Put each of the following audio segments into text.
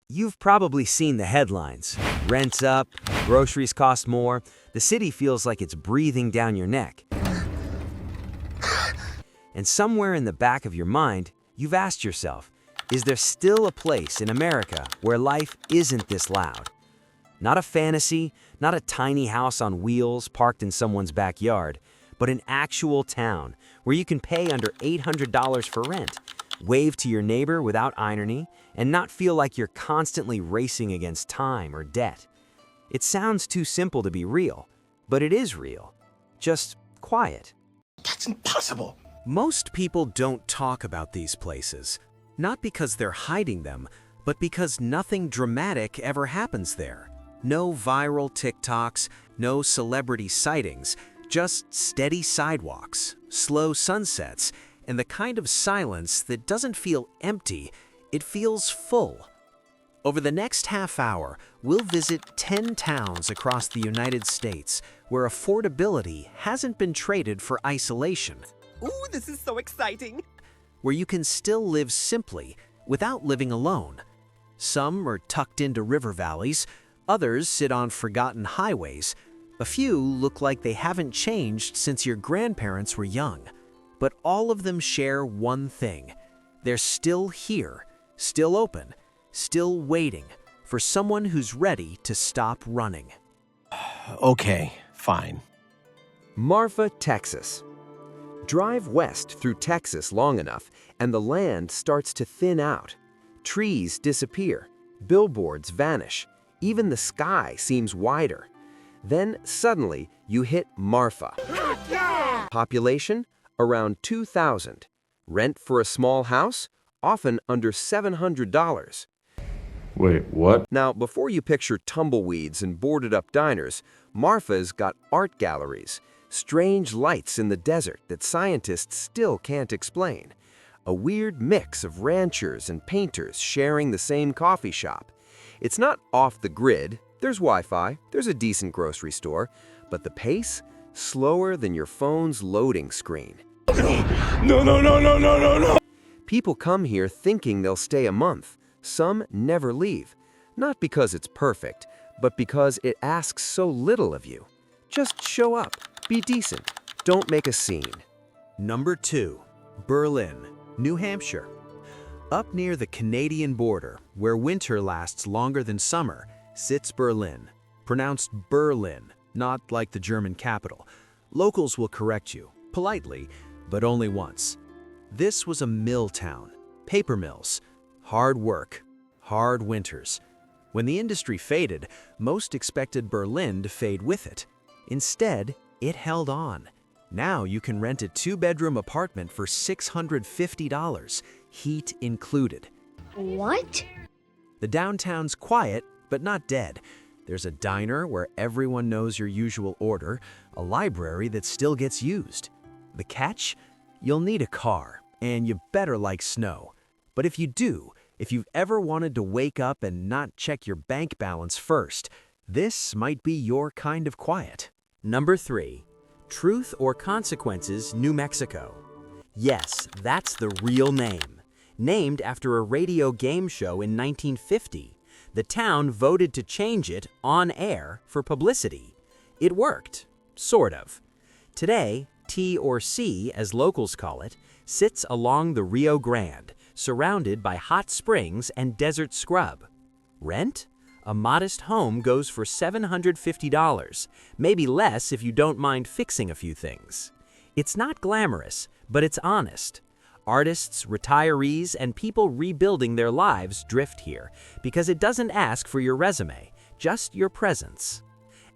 You've probably seen the headlines. Rent's up, groceries cost more, the city feels like it's breathing down your neck. And somewhere in the back of your mind, you've asked yourself, is there still a place in America where life isn't this loud? Not a fantasy, not a tiny house on wheels parked in someone's backyard, but an actual town where you can pay under $800 for rent, wave to your neighbor without irony, and not feel like you're constantly racing against time or debt. It sounds too simple to be real, but it is real. Just quiet. That's impossible. Most people don't talk about these places, not because they're hiding them, but because nothing dramatic ever happens there. No viral TikToks, no celebrity sightings, just steady sidewalks, slow sunsets, and the kind of silence that doesn't feel empty, it feels full. Over the next half hour, we'll visit 10 towns across the United States where affordability hasn't been traded for isolation. Ooh, this is so exciting! Where you can still live simply without living alone. Some are tucked into river valleys, others sit on forgotten highways. A few look like they haven't changed since your grandparents were young. But all of them share one thing. They're still here, still open, still waiting for someone who's ready to stop running. Okay, fine. Marfa, Texas. Drive west through Texas long enough, and the land starts to thin out. Trees disappear, billboards vanish, even the sky seems wider. Then suddenly you hit Marfa. Population? Around 2,000. Rent for a small house? Often under $700. Wait, what? Now, before you picture tumbleweeds and boarded-up diners, Marfa's got art galleries, strange lights in the desert that scientists still can't explain, a weird mix of ranchers and painters sharing the same coffee shop. It's not off the grid, there's Wi-Fi, there's a decent grocery store, but the pace? Slower than your phone's loading screen. No. People come here thinking they'll stay a month. Some never leave. Not because it's perfect, but because it asks so little of you. Just show up, be decent, don't make a scene. Number 2, Berlin, New Hampshire. Up near the Canadian border, where winter lasts longer than summer, sits Berlin, pronounced Berlin, not like the German capital. Locals will correct you, politely, but only once. This was a mill town, paper mills, hard work, hard winters. When the industry faded, most expected Berlin to fade with it. Instead, it held on. Now you can rent a 2-bedroom apartment for $650, heat included. What? The downtown's quiet, but not dead. There's a diner where everyone knows your usual order, a library that still gets used. The catch? You'll need a car, and you better like snow. But if you do, if you've ever wanted to wake up and not check your bank balance first, this might be your kind of quiet. Number 3, Truth or Consequences, New Mexico. Yes, that's the real name. Named after a radio game show in 1950. The town voted to change it on air for publicity. It worked, sort of. Today, T or C, as locals call it, sits along the Rio Grande, surrounded by hot springs and desert scrub. Rent? A modest home goes for $750, maybe less if you don't mind fixing a few things. It's not glamorous, but it's honest. Artists, retirees, and people rebuilding their lives drift here because it doesn't ask for your resume, just your presence.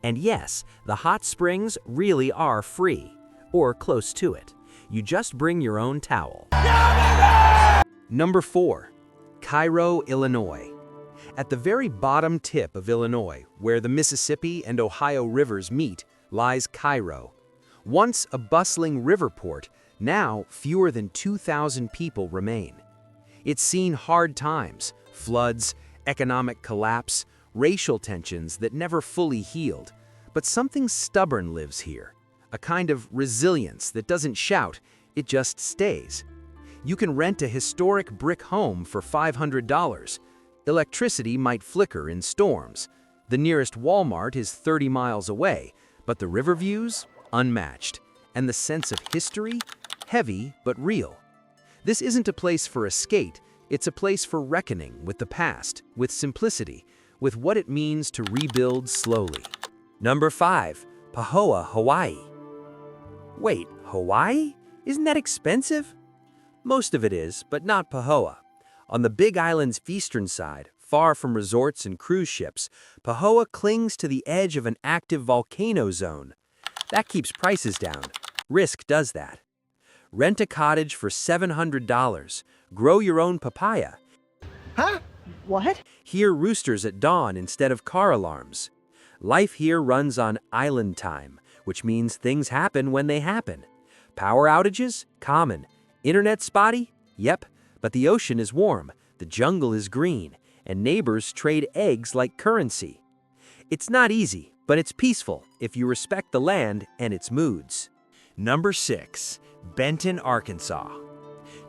And yes, the hot springs really are free, or close to it. You just bring your own towel. Number 4, Cairo, Illinois. At the very bottom tip of Illinois, where the Mississippi and Ohio rivers meet, lies Cairo. Once a bustling river port, now fewer than 2,000 people remain. It's seen hard times, floods, economic collapse, racial tensions that never fully healed. But something stubborn lives here, a kind of resilience that doesn't shout, it just stays. You can rent a historic brick home for $500. Electricity might flicker in storms. The nearest Walmart is 30 miles away, but the river views, unmatched. And the sense of history, heavy but real. This isn't a place for a skate, it's a place for reckoning with the past, with simplicity, with what it means to rebuild slowly. Number 5. Pahoa, Hawaii. Wait, Hawaii? Isn't that expensive? Most of it is, but not Pahoa. On the Big Island's eastern side, far from resorts and cruise ships, Pahoa clings to the edge of an active volcano zone. That keeps prices down. Risk does that. Rent a cottage for $700. Grow your own papaya. Huh? What? Hear roosters at dawn instead of car alarms. Life here runs on island time, which means things happen when they happen. Power outages? Common. Internet spotty? Yep. But the ocean is warm, the jungle is green, and neighbors trade eggs like currency. It's not easy, but it's peaceful if you respect the land and its moods. Number 6. Benton, Arkansas.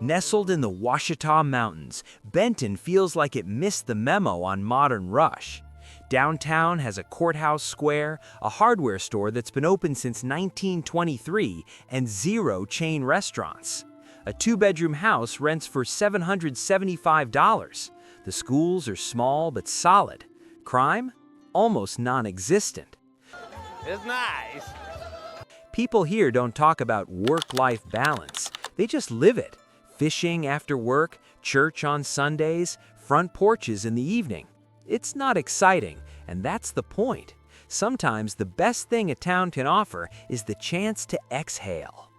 Nestled in the Ouachita Mountains, Benton feels like it missed the memo on modern rush. Downtown has a courthouse square, a hardware store that's been open since 1923, and 0 chain restaurants. A 2-bedroom house rents for $775. The schools are small but solid. Crime? Almost non-existent. It's nice. People here don't talk about work-life balance. They just live it. Fishing after work, church on Sundays, front porches in the evening. It's not exciting, and that's the point. Sometimes the best thing a town can offer is the chance to exhale.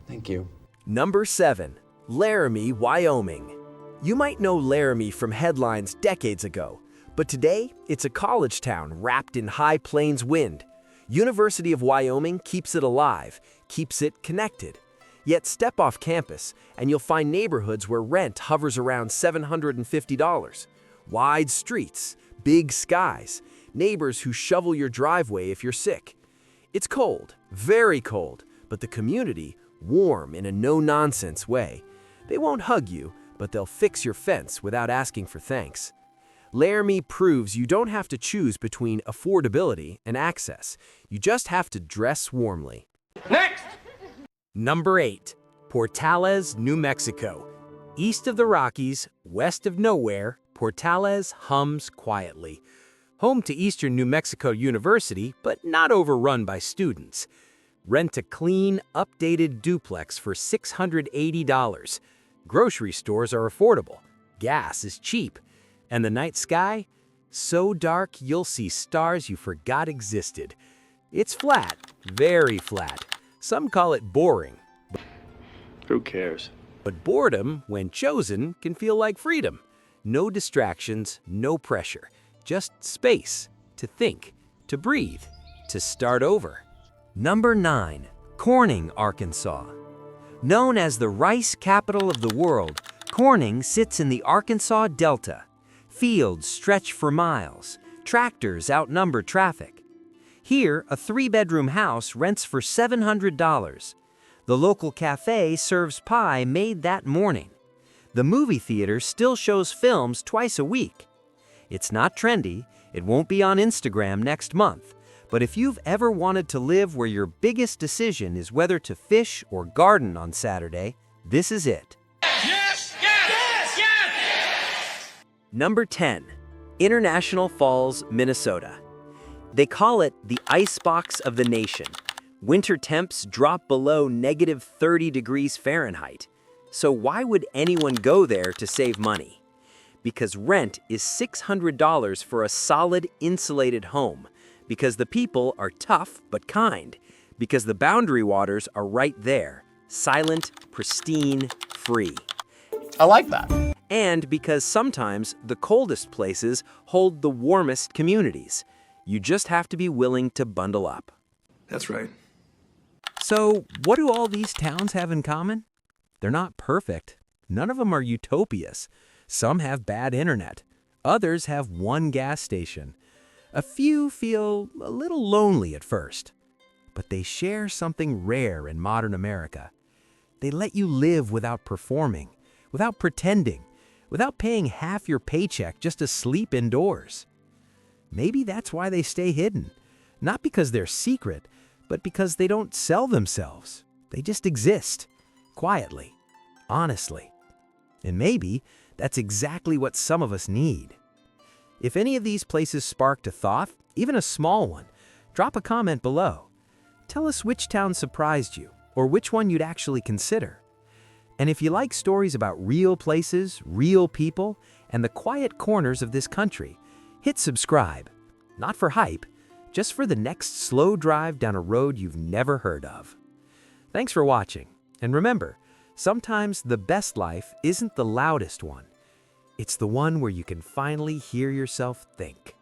Thank you. Number 7. Laramie, Wyoming. You might know Laramie from headlines decades ago, but today it's a college town wrapped in high plains wind. University of Wyoming keeps it alive, keeps it connected. Yet step off campus and you'll find neighborhoods where rent hovers around $750. Wide streets, big skies, neighbors who shovel your driveway if you're sick. It's cold, very cold, but the community, warm in a no-nonsense way. They won't hug you, but they'll fix your fence without asking for thanks. Laramie proves you don't have to choose between affordability and access. You just have to dress warmly. Next! Number 8. Portales, New Mexico. East of the Rockies, west of nowhere, Portales hums quietly. Home to Eastern New Mexico University, but not overrun by students. Rent a clean, updated duplex for $680. Grocery stores are affordable. Gas is cheap. And the night sky? So dark you'll see stars you forgot existed. It's flat, very flat. Some call it boring. Who cares? But boredom, when chosen, can feel like freedom. No distractions, no pressure. Just space to think, to breathe, to start over. Number 9. Corning, Arkansas. Known as the rice capital of the world, Corning sits in the Arkansas Delta. Fields stretch for miles. Tractors outnumber traffic. Here, a 3-bedroom house rents for $700. The local cafe serves pie made that morning. The movie theater still shows films twice a week. It's not trendy, it won't be on Instagram next month, but if you've ever wanted to live where your biggest decision is whether to fish or garden on Saturday, this is it. Yes! Yes! Yes! Number 10. International Falls, Minnesota. They call it the Icebox of the nation. Winter temps drop below -30 degrees Fahrenheit. So why would anyone go there to save money? Because rent is $600 for a solid insulated home. Because the people are tough but kind. Because the boundary waters are right there, silent, pristine, free. I like that. And because sometimes the coldest places hold the warmest communities. You just have to be willing to bundle up. That's right. So, what do all these towns have in common? They're not perfect. None of them are utopias. Some have bad internet. Others have one gas station. A few feel a little lonely at first. But they share something rare in modern America. They let you live without performing, without pretending, without paying half your paycheck just to sleep indoors. Maybe that's why they stay hidden, not because they're secret, but because they don't sell themselves. They just exist, quietly, honestly. And maybe that's exactly what some of us need. If any of these places sparked a thought, even a small one, drop a comment below. Tell us which town surprised you, or which one you'd actually consider. And if you like stories about real places, real people, and the quiet corners of this country, hit subscribe. Not for hype, just for the next slow drive down a road you've never heard of. Thanks for watching, and remember, sometimes the best life isn't the loudest one. It's the one where you can finally hear yourself think.